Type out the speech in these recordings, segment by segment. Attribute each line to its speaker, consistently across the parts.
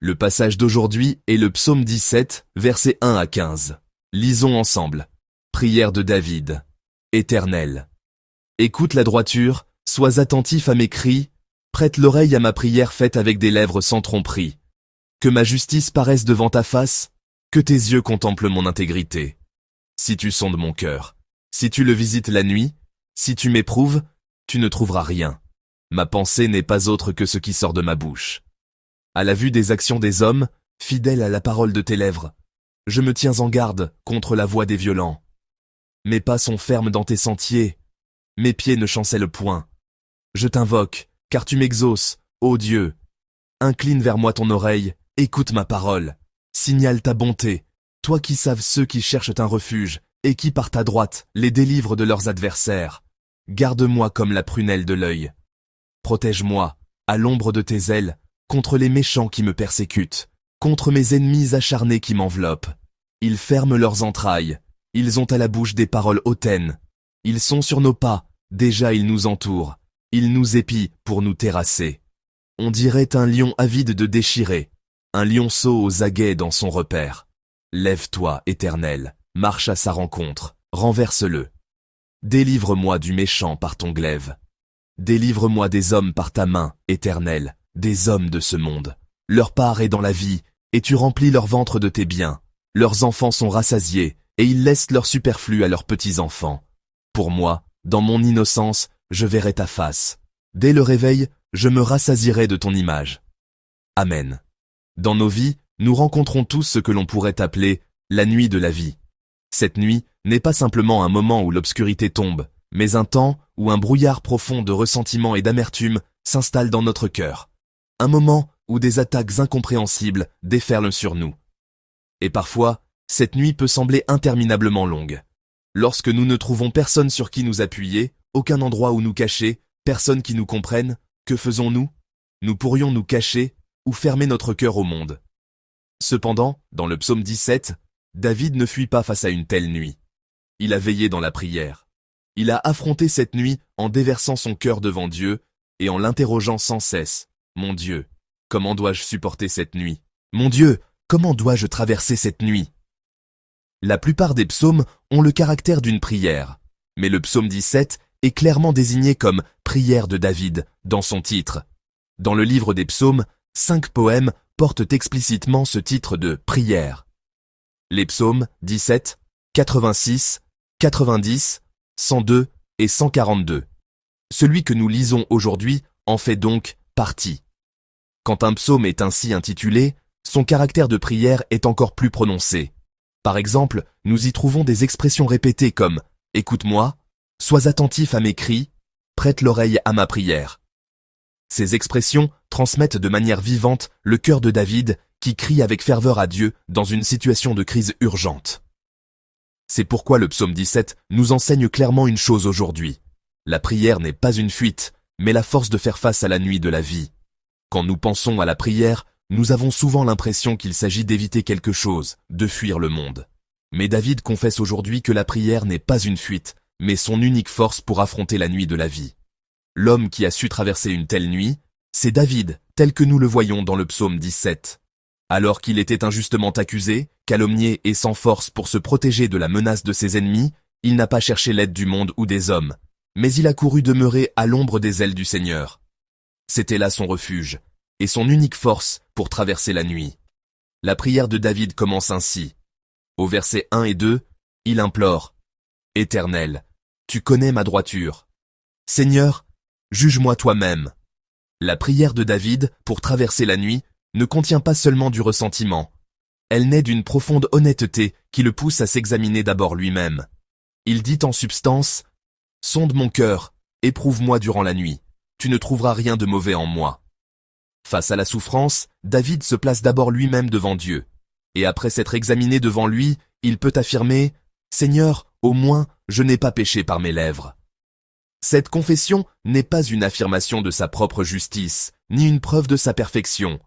Speaker 1: Le passage d'aujourd'hui est le psaume 17, versets 1 à 15. Lisons ensemble. Prière de David. Éternel. Écoute la droiture, sois attentif à mes cris, prête l'oreille à ma prière faite avec des lèvres sans tromperie. Que ma justice paraisse devant ta face, que tes yeux contemplent mon intégrité. Si tu sondes mon cœur, si tu le visites la nuit, si tu m'éprouves, tu ne trouveras rien. Ma pensée n'est pas autre que ce qui sort de ma bouche. À la vue des actions des hommes, fidèle à la parole de tes lèvres, je me tiens en garde contre la voix des violents. Mes pas sont fermes dans tes sentiers, mes pieds ne chancellent point. Je t'invoque, car tu m'exauces, ô Dieu. Incline vers moi ton oreille, écoute ma parole. Signale ta bonté, toi qui saves ceux qui cherchent un refuge, et qui par ta droite les délivrent de leurs adversaires. Garde-moi comme la prunelle de l'œil. Protège-moi, à l'ombre de tes ailes, contre les méchants qui me persécutent, contre mes ennemis acharnés qui m'enveloppent. Ils ferment leurs entrailles, ils ont à la bouche des paroles hautaines. Ils sont sur nos pas, déjà ils nous entourent, ils nous épient pour nous terrasser. On dirait un lion avide de déchirer, un lionceau aux aguets dans son repère. Lève-toi, Éternel, marche à sa rencontre, renverse-le. Délivre-moi du méchant par ton glaive. Délivre-moi des hommes par ta main, Éternel, des hommes de ce monde. Leur part est dans la vie, et tu remplis leur ventre de tes biens. Leurs enfants sont rassasiés, et ils laissent leur superflu à leurs petits-enfants. Pour moi, dans mon innocence, je verrai ta face. Dès le réveil, je me rassasierai de ton image. Amen. Dans nos vies, nous rencontrons tous ce que l'on pourrait appeler la nuit de la vie. Cette nuit n'est pas simplement un moment où l'obscurité tombe, mais un temps où un brouillard profond de ressentiment et d'amertume s'installe dans notre cœur. Un moment où des attaques incompréhensibles déferlent sur nous. Et parfois, cette nuit peut sembler interminablement longue. Lorsque nous ne trouvons personne sur qui nous appuyer, aucun endroit où nous cacher, personne qui nous comprenne, que faisons-nous? Nous pourrions nous cacher ou fermer notre cœur au monde. Cependant, dans le psaume 17, David ne fuit pas face à une telle nuit. Il a veillé dans la prière. Il a affronté cette nuit en déversant son cœur devant Dieu et en l'interrogeant sans cesse. « Mon Dieu, comment dois-je supporter cette nuit? Mon Dieu, comment dois-je traverser cette nuit ?» La plupart des psaumes ont le caractère d'une prière, mais le psaume 17 est clairement désigné comme « prière de David » dans son titre. Dans le livre des psaumes, 5 poèmes portent explicitement ce titre de « prière ». Les psaumes 17, 86, 90, 102 et 142. Celui que nous lisons aujourd'hui en fait donc partie. Quand un psaume est ainsi intitulé, son caractère de prière est encore plus prononcé. Par exemple, nous y trouvons des expressions répétées comme « Écoute-moi »,« Sois attentif à mes cris »,« Prête l'oreille à ma prière ». Ces expressions transmettent de manière vivante le cœur de David qui crie avec ferveur à Dieu dans une situation de crise urgente. C'est pourquoi le psaume 17 nous enseigne clairement une chose aujourd'hui. La prière n'est pas une fuite, mais la force de faire face à la nuit de la vie. Quand nous pensons à la prière, nous avons souvent l'impression qu'il s'agit d'éviter quelque chose, de fuir le monde. Mais David confesse aujourd'hui que la prière n'est pas une fuite, mais son unique force pour affronter la nuit de la vie. L'homme qui a su traverser une telle nuit, c'est David, tel que nous le voyons dans le psaume 17. Alors qu'il était injustement accusé, calomnié et sans force pour se protéger de la menace de ses ennemis, il n'a pas cherché l'aide du monde ou des hommes, mais il a couru demeurer à l'ombre des ailes du Seigneur. C'était là son refuge, et son unique force pour traverser la nuit. La prière de David commence ainsi. Au verset 1 et 2, il implore « Éternel, tu connais ma droiture. Seigneur, juge-moi toi-même. » La prière de David pour traverser la nuit ne contient pas seulement du ressentiment. Elle naît d'une profonde honnêteté qui le pousse à s'examiner d'abord lui-même. Il dit en substance « Sonde mon cœur, éprouve-moi durant la nuit. Tu ne trouveras rien de mauvais en moi. » Face à la souffrance, David se place d'abord lui-même devant Dieu. Et après s'être examiné devant lui, il peut affirmer « Seigneur, au moins, je n'ai pas péché par mes lèvres. » Cette confession n'est pas une affirmation de sa propre justice, ni une preuve de sa perfection.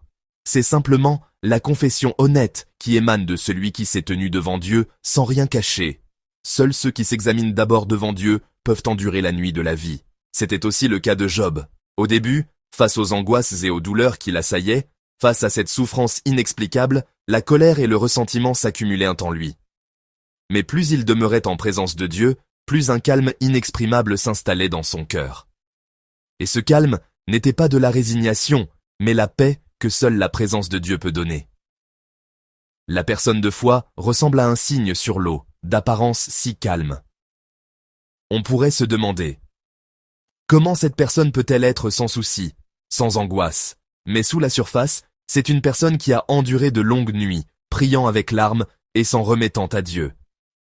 Speaker 1: C'est simplement la confession honnête qui émane de celui qui s'est tenu devant Dieu sans rien cacher. Seuls ceux qui s'examinent d'abord devant Dieu peuvent endurer la nuit de la vie. C'était aussi le cas de Job. Au début, face aux angoisses et aux douleurs qui l'assaillaient, Face à cette souffrance inexplicable, la colère et le ressentiment s'accumulaient en lui. Mais plus il demeurait en présence de Dieu, plus un calme inexprimable s'installait dans son cœur. Et ce calme n'était pas de la résignation, mais la paix que seule la présence de Dieu peut donner. La personne de foi ressemble à un cygne sur l'eau, d'apparence si calme. On pourrait se demander, comment cette personne peut-elle être sans souci, sans angoisse? Mais sous la surface, c'est une personne qui a enduré de longues nuits, priant avec larmes et s'en remettant à Dieu.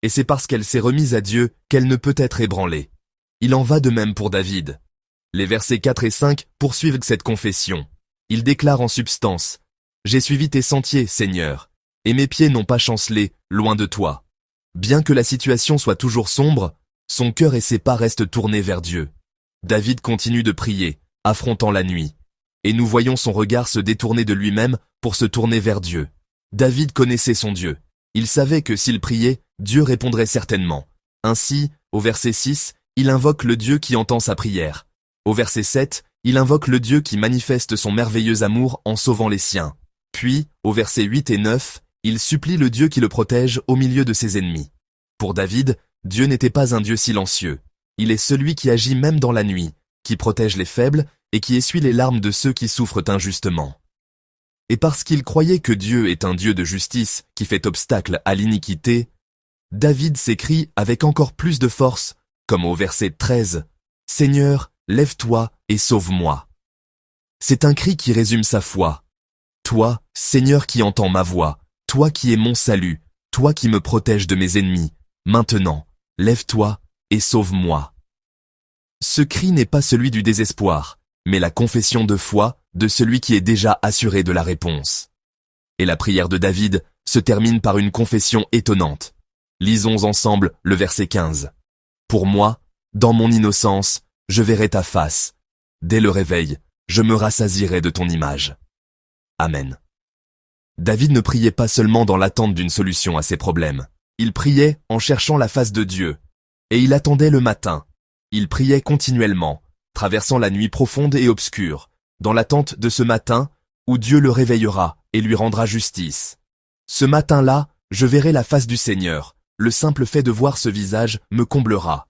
Speaker 1: Et c'est parce qu'elle s'est remise à Dieu qu'elle ne peut être ébranlée. Il en va de même pour David. Les versets 4 et 5 poursuivent cette confession. Il déclare en substance, « J'ai suivi tes sentiers, Seigneur, et mes pieds n'ont pas chancelé, loin de toi. » Bien que la situation soit toujours sombre, son cœur et ses pas restent tournés vers Dieu. David continue de prier, affrontant la nuit. Et nous voyons son regard se détourner de lui-même pour se tourner vers Dieu. David connaissait son Dieu. Il savait que s'il priait, Dieu répondrait certainement. Ainsi, au verset 6, il invoque le Dieu qui entend sa prière. Au verset 7, il invoque le Dieu qui manifeste son merveilleux amour en sauvant les siens. Puis, au verset 8 et 9, il supplie le Dieu qui le protège au milieu de ses ennemis. Pour David, Dieu n'était pas un Dieu silencieux. Il est celui qui agit même dans la nuit, qui protège les faibles et qui essuie les larmes de ceux qui souffrent injustement. Et parce qu'il croyait que Dieu est un Dieu de justice qui fait obstacle à l'iniquité, David s'écrie avec encore plus de force, comme au verset 13, « Seigneur, lève-toi et sauve-moi. » C'est un cri qui résume sa foi. Toi, Seigneur qui entends ma voix, toi qui es mon salut, toi qui me protèges de mes ennemis, maintenant, lève-toi et sauve-moi. Ce cri n'est pas celui du désespoir, mais la confession de foi de celui qui est déjà assuré de la réponse. Et la prière de David se termine par une confession étonnante. Lisons ensemble le verset 15. « Pour moi, dans mon innocence, je verrai ta face. Dès le réveil, je me rassasierai de ton image. » Amen. David ne priait pas seulement dans l'attente d'une solution à ses problèmes. Il priait en cherchant la face de Dieu. Et il attendait le matin. Il priait continuellement, traversant la nuit profonde et obscure, dans l'attente de ce matin où Dieu le réveillera et lui rendra justice. Ce matin-là, je verrai la face du Seigneur. Le simple fait de voir ce visage me comblera.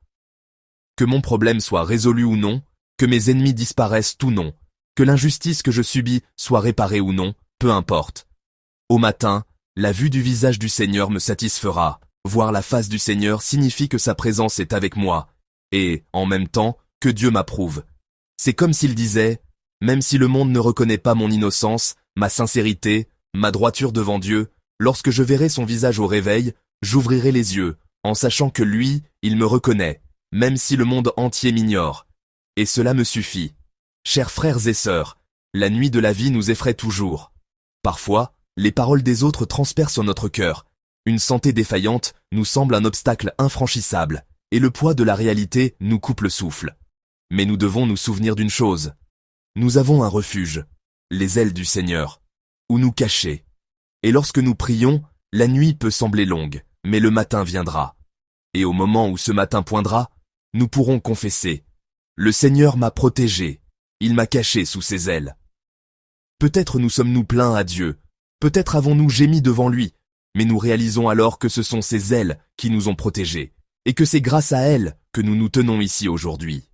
Speaker 1: Que mon problème soit résolu ou non, que mes ennemis disparaissent ou non, que l'injustice que je subis soit réparée ou non, peu importe. Au matin, la vue du visage du Seigneur me satisfera. Voir la face du Seigneur signifie que sa présence est avec moi, et, en même temps, que Dieu m'approuve. C'est comme s'il disait, même si le monde ne reconnaît pas mon innocence, ma sincérité, ma droiture devant Dieu, lorsque je verrai son visage au réveil, j'ouvrirai les yeux, en sachant que lui, il me reconnaît, même si le monde entier m'ignore. Et cela me suffit. Chers frères et sœurs, la nuit de la vie nous effraie toujours. Parfois, les paroles des autres transpercent notre cœur. Une santé défaillante nous semble un obstacle infranchissable, et le poids de la réalité nous coupe le souffle. Mais nous devons nous souvenir d'une chose. Nous avons un refuge, les ailes du Seigneur, où nous cacher. Et lorsque nous prions, la nuit peut sembler longue, mais le matin viendra. Et au moment où ce matin poindra, nous pourrons confesser. Le Seigneur m'a protégé, il m'a caché sous ses ailes. Peut-être nous sommes-nous plaints à Dieu, peut-être avons-nous gémi devant lui, mais nous réalisons alors que ce sont ses ailes qui nous ont protégés, et que c'est grâce à elles que nous nous tenons ici aujourd'hui.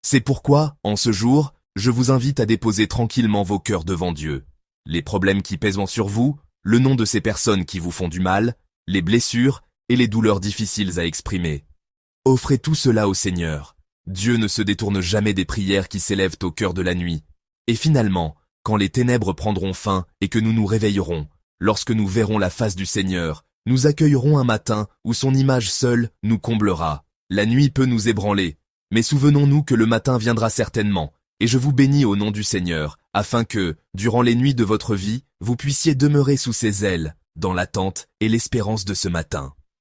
Speaker 1: C'est pourquoi, en ce jour, je vous invite à déposer tranquillement vos cœurs devant Dieu. Les problèmes qui pèsent sur vous, le nom de ces personnes qui vous font du mal, les blessures et les douleurs difficiles à exprimer. Offrez tout cela au Seigneur. Dieu ne se détourne jamais des prières qui s'élèvent au cœur de la nuit. Et finalement, quand les ténèbres prendront fin et que nous nous réveillerons, lorsque nous verrons la face du Seigneur, nous accueillerons un matin où son image seule nous comblera. La nuit peut nous ébranler, mais souvenons-nous que le matin viendra certainement, et je vous bénis au nom du Seigneur, afin que, durant les nuits de votre vie, vous puissiez demeurer sous ses ailes, dans l'attente et l'espérance de ce matin.